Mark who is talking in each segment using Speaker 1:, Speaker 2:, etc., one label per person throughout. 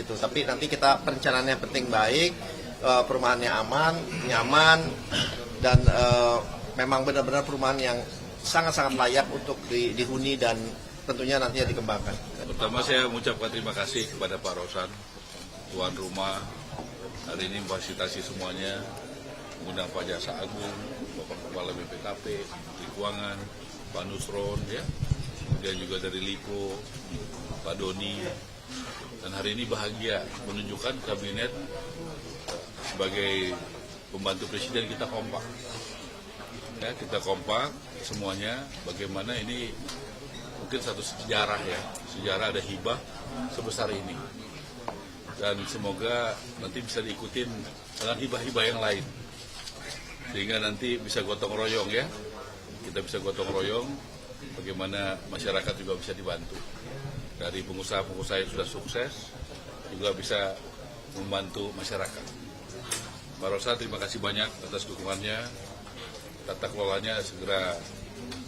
Speaker 1: gitu. Tapi nanti kita perencanaannya penting baik, perumahannya aman, nyaman, dan memang benar-benar perumahan yang sangat-sangat layak untuk dihuni dan tentunya nantinya dikembangkan.
Speaker 2: Pertama saya mengucapkan terima kasih kepada Pak Rosan, tuan rumah, hari ini memfasilitasi semuanya, mengundang Pak Jaksa Agung, Bapak Kepala BPKP, Menteri Keuangan, Pak Nusron, ya, kemudian juga dari Lipo, Pak Doni, dan hari ini bahagia menunjukkan kabinet sebagai pembantu presiden kita kompak. Ya, kita kompak semuanya, bagaimana ini mungkin satu sejarah ya, sejarah ada hibah sebesar ini. Dan semoga nanti bisa diikutin dengan hibah-hibah yang lain. Sehingga nanti bisa gotong royong ya, kita bisa gotong royong, bagaimana masyarakat juga bisa dibantu. Dari pengusaha-pengusaha yang sudah sukses, juga bisa membantu masyarakat. Pak Rosa, terima kasih banyak atas dukungannya. Tata kelolanya segera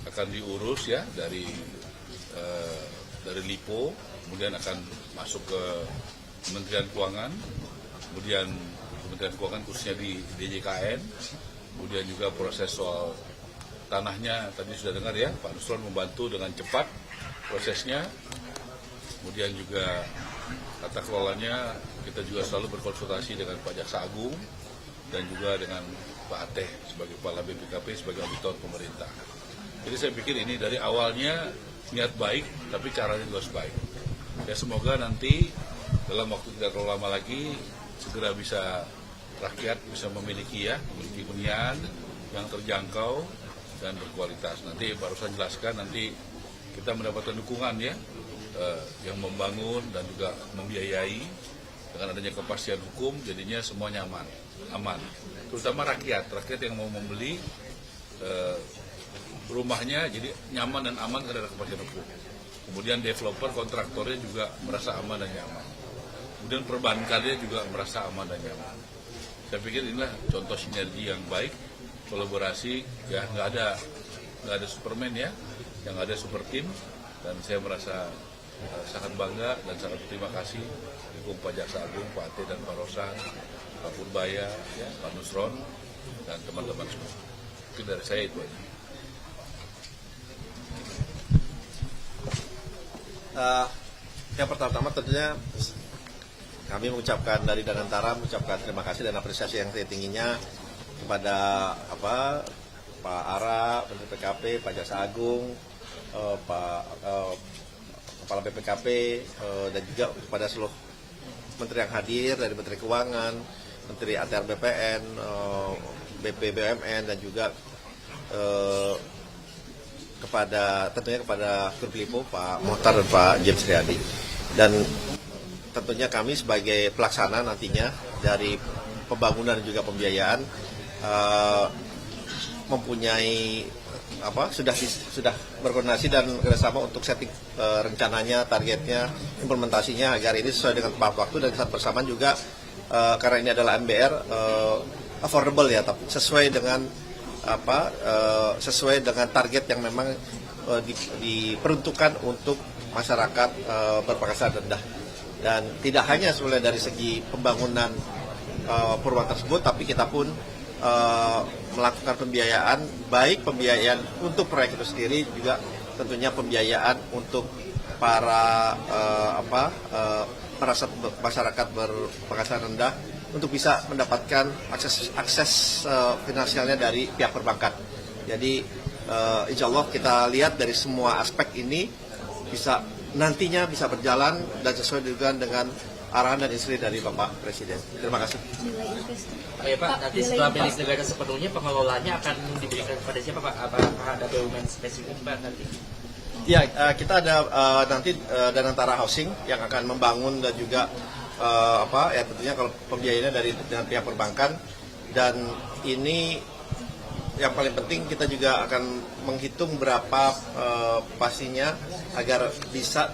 Speaker 2: akan diurus ya dari Lipo, kemudian akan masuk ke Kementerian Keuangan, kemudian Kementerian Keuangan khususnya di DJKN, kemudian juga proses soal tanahnya tadi sudah dengar ya, Pak Nusron membantu dengan cepat prosesnya, kemudian juga tata kelolanya kita juga selalu berkonsultasi dengan Pak Jaksa Agung dan juga dengan Pak Ateh sebagai Kepala BPKP sebagai auditor pemerintah. Jadi saya pikir ini dari awalnya niat baik, tapi caranya juga harus baik. Ya semoga nanti dalam waktu tidak terlalu lama lagi segera bisa rakyat bisa memiliki hunian yang terjangkau dan berkualitas. Nanti Pak Rosan jelaskan, nanti kita mendapatkan dukungan ya yang membangun dan juga membiayai dengan adanya kepastian hukum, jadinya semuanya aman. Terutama rakyat yang mau membeli rumahnya jadi nyaman dan aman karena ada kepastian hukum. Kemudian developer, kontraktornya juga merasa aman dan nyaman. Kemudian perbankannya juga merasa aman dan nyaman. Saya pikir inilah contoh sinergi yang baik, kolaborasi, ya nggak ada Superman ya, yang ada super team, dan saya merasa sangat bangga dan sangat berterima kasih dukung Pak Jaksa Agung, Pak Ate dan Pak Rosan, Pak Purbaya, ya, Pak Nusron, dan teman-teman semua. Mungkin dari saya itu aja.
Speaker 1: Yang pertama tentunya kami mengucapkan dari Danantara mengucapkan terima kasih dan apresiasi yang setingginya kepada Pak Ara, Menteri PKP, Pak Jaksa Agung, Pak Kepala BPKP, dan juga kepada seluruh menteri yang hadir dari Menteri Keuangan, Menteri ATR BPN, BP BUMN, dan juga tentunya kepada Grup Lipo, Pak Mohtar dan Pak James Riyadi. Dan tentunya kami sebagai pelaksana nantinya dari pembangunan dan juga pembiayaan mempunyai sudah berkoordinasi dan kerjasama untuk setting rencananya, targetnya, implementasinya agar ini sesuai dengan tepat waktu, dan saat bersamaan juga karena ini adalah MBR affordable ya, tapi sesuai dengan sesuai dengan target yang memang diperuntukkan untuk masyarakat berpenghasilan rendah. Dan tidak hanya sebenarnya dari segi pembangunan perumahan tersebut, tapi kita pun melakukan pembiayaan, baik pembiayaan untuk proyek itu sendiri, juga tentunya pembiayaan untuk para masyarakat berpenghasilan rendah untuk bisa mendapatkan akses finansialnya dari pihak perbankan. Jadi insya Allah kita lihat dari semua aspek ini nantinya bisa berjalan dan sesuai dengan arahan dan instruksi dari Bapak Presiden. Terima kasih.
Speaker 3: Ya Pak, nanti setelah milik negara sepenuhnya pengelolanya akan diberikan kepada siapa Pak? Apakah ada BUMN spesifik Pak nanti?
Speaker 1: Ya, kita ada nanti Danantara Housing yang akan membangun dan juga tentunya kalau pembiayaannya dengan pihak perbankan, dan ini yang paling penting kita juga akan menghitung berapa pastinya agar bisa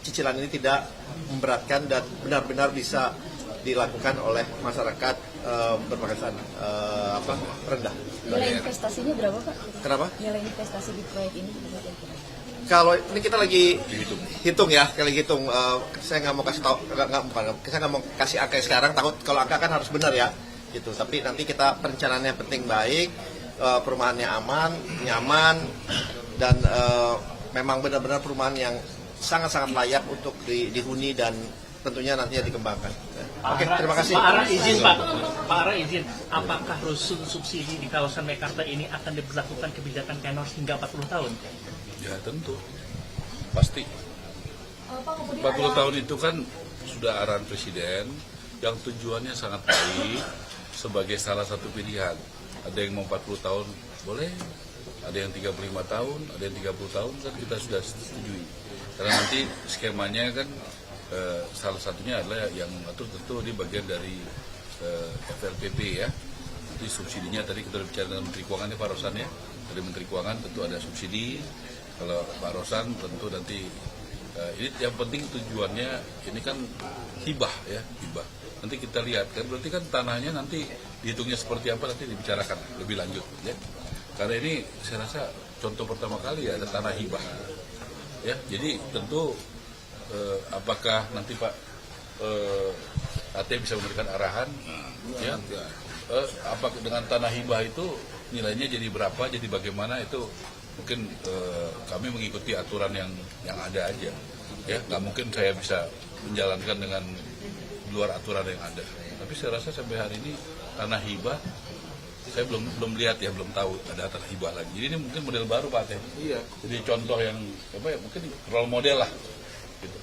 Speaker 1: cicilan ini tidak memberatkan dan benar-benar bisa dilakukan oleh masyarakat berpenghasilan rendah.
Speaker 4: Nilai investasinya berapa Pak?
Speaker 1: Kenapa?
Speaker 4: Nilai investasi di proyek ini?
Speaker 1: Kalau ini kita lagi
Speaker 2: Dihitung.
Speaker 1: hitung ya, kali hitung. Saya nggak mau kasih tahu, saya nggak mau kasih angka sekarang. Takut kalau angka kan harus benar ya, gitu. Tapi nanti kita perencanaannya penting baik, perumahannya aman, nyaman, dan memang benar-benar perumahan yang sangat-sangat layak untuk dihuni dan tentunya nantinya dikembangkan. Oke, terima kasih.
Speaker 4: Pak Ara izin Pak. Pak Ara izin. Apakah rusun subsidi di kawasan Mekarta ini akan diberlakukan kebijakan tenor hingga 40 tahun?
Speaker 2: Ya tentu, pasti. 40 tahun itu kan sudah arahan Presiden yang tujuannya sangat baik sebagai salah satu pilihan. Ada yang mau 40 tahun boleh, ada yang 35 tahun, ada yang 30 tahun kan kita sudah setujui. Karena nanti skemanya kan salah satunya adalah yang mengatur tentu di bagian dari FLPP ya. Nanti subsidinya tadi kita sudah bicara dengan Menteri Keuangan ya Pak Rosan ya. Dari Menteri Keuangan tentu ada subsidi. Kalau Pak Rosan tentu nanti ini yang penting tujuannya ini kan hibah ya, hibah. Nanti kita lihat kan berarti kan tanahnya nanti dihitungnya seperti apa nanti dibicarakan lebih lanjut ya. Karena ini saya rasa contoh pertama kali ya ada tanah hibah. Ya, jadi tentu apakah nanti Pak AT bisa memberikan arahan ya apakah dengan tanah hibah itu nilainya jadi berapa, jadi bagaimana itu mungkin kami mengikuti aturan yang ada aja ya, nggak mungkin saya bisa menjalankan dengan luar aturan yang ada. Tapi saya rasa sampai hari ini tanah hibah saya belum lihat ya, belum tahu ada tanah hibah lagi. Jadi ini mungkin model baru Pak Teh. Iya. Jadi contoh yang apa ya, mungkin role model lah. Gitu.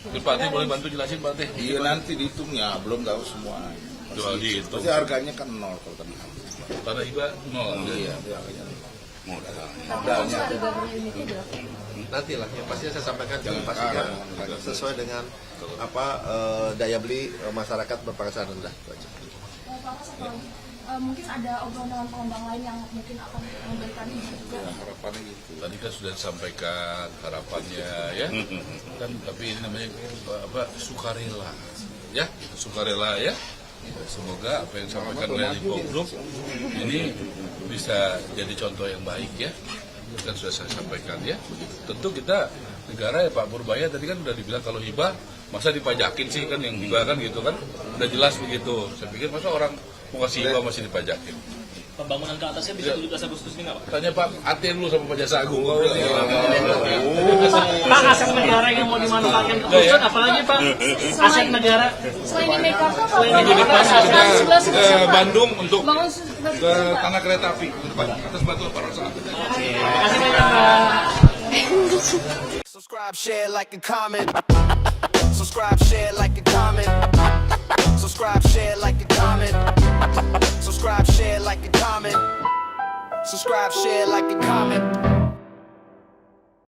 Speaker 2: Mungkin Pak Teh boleh bantu jelasin Pak Teh.
Speaker 5: Iya nanti dihitungnya, belum tahu semua.
Speaker 2: Jual dihitung.
Speaker 5: Pasti harganya kan nol kalau tanah.
Speaker 2: Tanah hibah nol.
Speaker 5: Iya, harganya nol.
Speaker 1: Nanti lah, yang pasti saya sampaikan pastikan sesuai dengan apa daya beli masyarakat berpenghasilan rendah. Itu aja.
Speaker 6: Mungkin ada obrolan dengan pengembang lain yang mungkin akan memberikan juga.
Speaker 5: Harapannya gitu.
Speaker 2: Tadi kan sudah disampaikan harapannya ya. Kan tapi ini namanya apa sukarela. Ya, sukarela ya. Semoga apa yang disampaikan oleh Lipo Group ini bisa jadi contoh yang baik ya. Kan sudah saya sampaikan ya. Tentu kita negara ya Pak Purbaya tadi kan udah dibilang kalau hibah masa dipajakin sih kan yang hibah kan gitu kan. Udah jelas begitu. Saya pikir masa orang mau kasih hibah masih dipajakin.
Speaker 4: Pembangunan ke atasnya bisa 17 Agustus ini nggak Pak?
Speaker 2: Tanya Pak Ate dulu sama Pak Jasa Agung.
Speaker 4: Pak, aset negara yang mau dimanfaatkan ke pusat, apalagi Pak aset negara
Speaker 6: Selain di Mekarta, Pak,
Speaker 4: Selain di Mekarta,
Speaker 2: Bandung untuk
Speaker 6: bangun
Speaker 2: ke tanah kereta api atas batu Pak Rosa.
Speaker 4: Terima kasih banyak Pak.
Speaker 7: Subscribe, share, like, and comment. Subscribe, share, like, and comment. Subscribe, share, like, and comment. Subscribe, share, like, and comment. Subscribe, share, like, and comment.